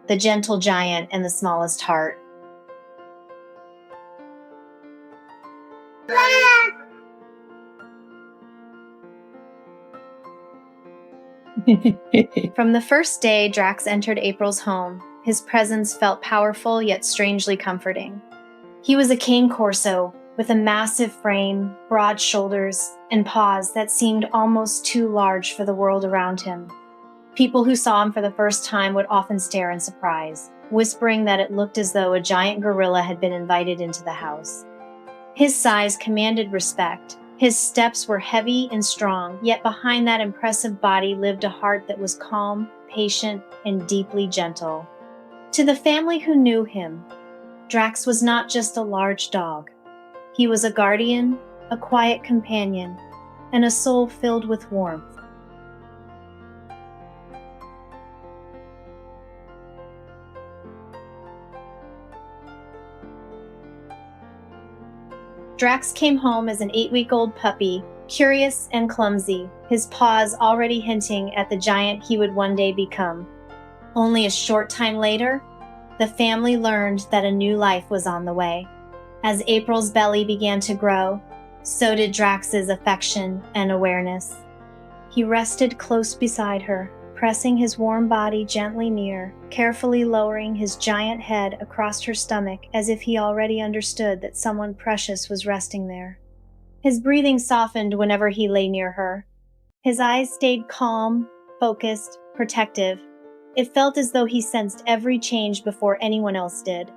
the gentle giant and the smallest heart. From the first day Drax entered April's home, his presence felt powerful yet strangely comforting. He was a Cane Corso with a massive frame, broad shoulders, and paws that seemed almost too large for the world around him. People who saw him for the first time would often stare in surprise, whispering that it looked as though a giant gorilla had been invited into the house. His size commanded respect. His steps were heavy and strong, yet behind that impressive body lived a heart that was calm, patient, and deeply gentle. To the family who knew him, Drax was not just a large dog. He was a guardian, a quiet companion, and a soul filled with warmth. Drax came home as an 8-week-old puppy, curious and clumsy, his paws already hinting at the giant he would one day become. Only a short time later, the family learned that a new life was on the way. As April's belly began to grow, so did Drax's affection and awareness. He rested close beside her, pressing his warm body gently near, carefully lowering his giant head across her stomach as if he already understood that someone precious was resting there. His breathing softened whenever he lay near her. His eyes stayed calm, focused, protective. It felt as though he sensed every change before anyone else did.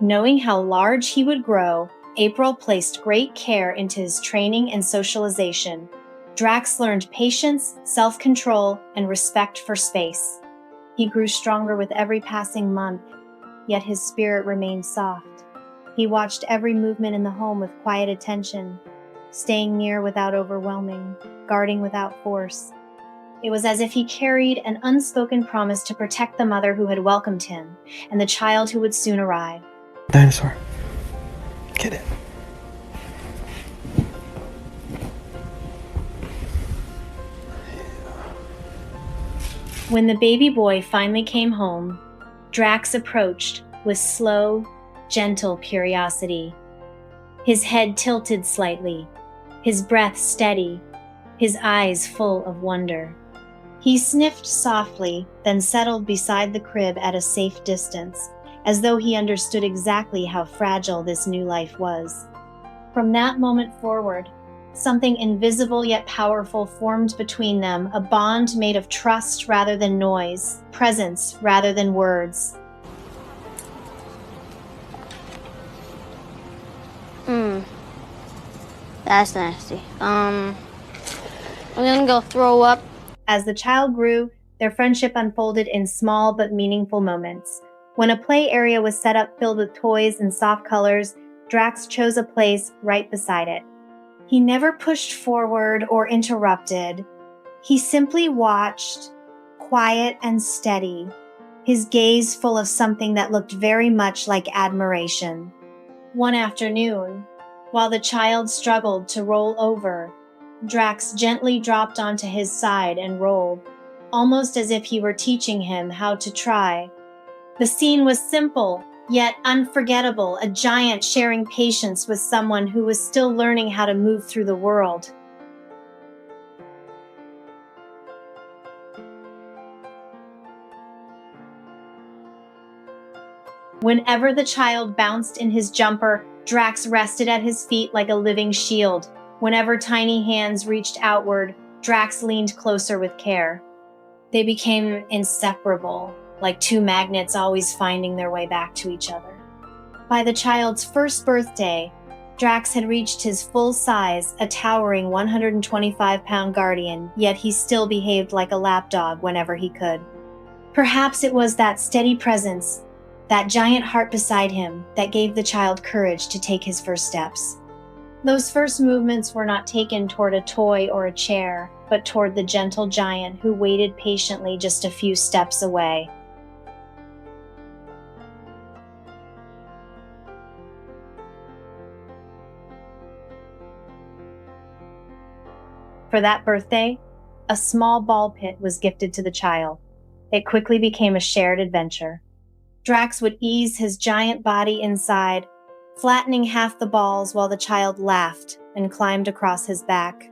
Knowing how large he would grow, April placed great care into his training and socialization. Drax learned patience, self-control, and respect for space. He grew stronger with every passing month, yet his spirit remained soft. He watched every movement in the home with quiet attention, staying near without overwhelming, guarding without force. It was as if he carried an unspoken promise to protect the mother who had welcomed him and the child who would soon arrive. Dinosaur. Get it. When the baby boy finally came home, Drax approached with slow, gentle curiosity. His head tilted slightly, his breath steady, his eyes full of wonder. He sniffed softly, then settled beside the crib at a safe distance, as though he understood exactly how fragile this new life was. From that moment forward, something invisible yet powerful formed between them, a bond made of trust rather than noise, presence rather than words. That's nasty. I'm gonna go throw up. As the child grew, their friendship unfolded in small but meaningful moments. When a play area was set up filled with toys and soft colors, Drax chose a place right beside it. He never pushed forward or interrupted. He simply watched, quiet and steady, his gaze full of something that looked very much like admiration. One afternoon, while the child struggled to roll over, Drax gently dropped onto his side and rolled, almost as if he were teaching him how to try. The scene was simple, yet unforgettable, a giant sharing patience with someone who was still learning how to move through the world. Whenever the child bounced in his jumper, Drax rested at his feet like a living shield. Whenever tiny hands reached outward, Drax leaned closer with care. They became inseparable, like two magnets always finding their way back to each other. By the child's first birthday, Drax had reached his full size, a towering 125-pound guardian, yet he still behaved like a lapdog whenever he could. Perhaps it was that steady presence, that giant heart beside him, that gave the child courage to take his first steps. Those first movements were not taken toward a toy or a chair, but toward the gentle giant who waited patiently just a few steps away. For that birthday, a small ball pit was gifted to the child. It quickly became a shared adventure. Drax would ease his giant body inside, flattening half the balls while the child laughed and climbed across his back.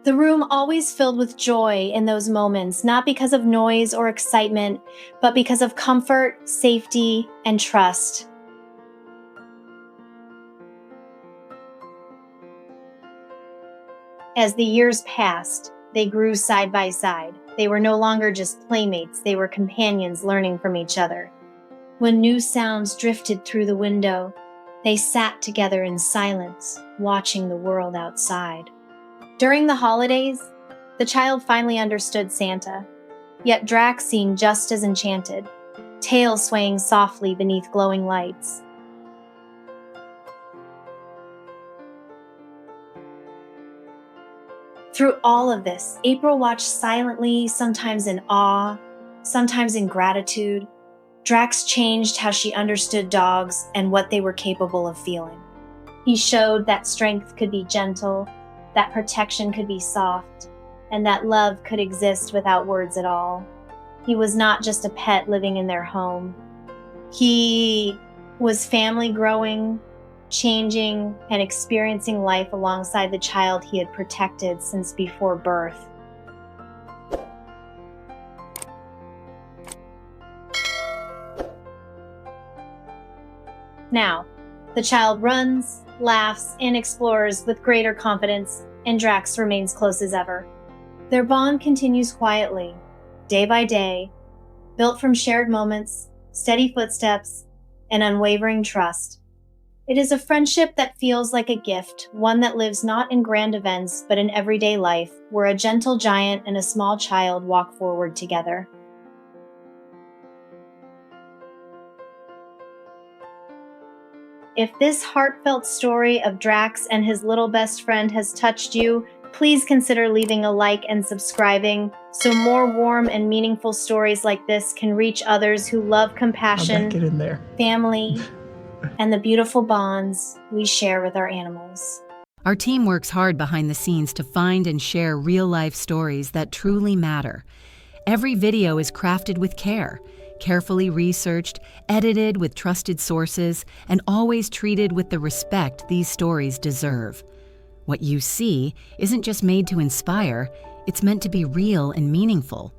The room always filled with joy in those moments, not because of noise or excitement, but because of comfort, safety, and trust. As the years passed, they grew side by side. They were no longer just playmates, they were companions learning from each other. When new sounds drifted through the window, they sat together in silence, watching the world outside. During the holidays, the child finally understood Santa, yet Drax seemed just as enchanted, tail swaying softly beneath glowing lights. Through all of this, April watched silently, sometimes in awe, sometimes in gratitude. Drax changed how she understood dogs and what they were capable of feeling. He showed that strength could be gentle, that protection could be soft, and that love could exist without words at all. He was not just a pet living in their home. He was family growing, changing, and experiencing life alongside the child he had protected since before birth. Now, the child runs, laughs, and explores with greater confidence, and Drax remains close as ever. Their bond continues quietly, day by day, built from shared moments, steady footsteps, and unwavering trust. It is a friendship that feels like a gift, one that lives not in grand events, but in everyday life, where a gentle giant and a small child walk forward together. If this heartfelt story of Drax and his little best friend has touched you, please consider leaving a like and subscribing so more warm and meaningful stories like this can reach others who love compassion, Get in there. family, and the beautiful bonds we share with our animals. Our team works hard behind the scenes to find and share real-life stories that truly matter. Every video is crafted with care, carefully researched, edited with trusted sources, and always treated with the respect these stories deserve. What you see isn't just made to inspire, it's meant to be real and meaningful.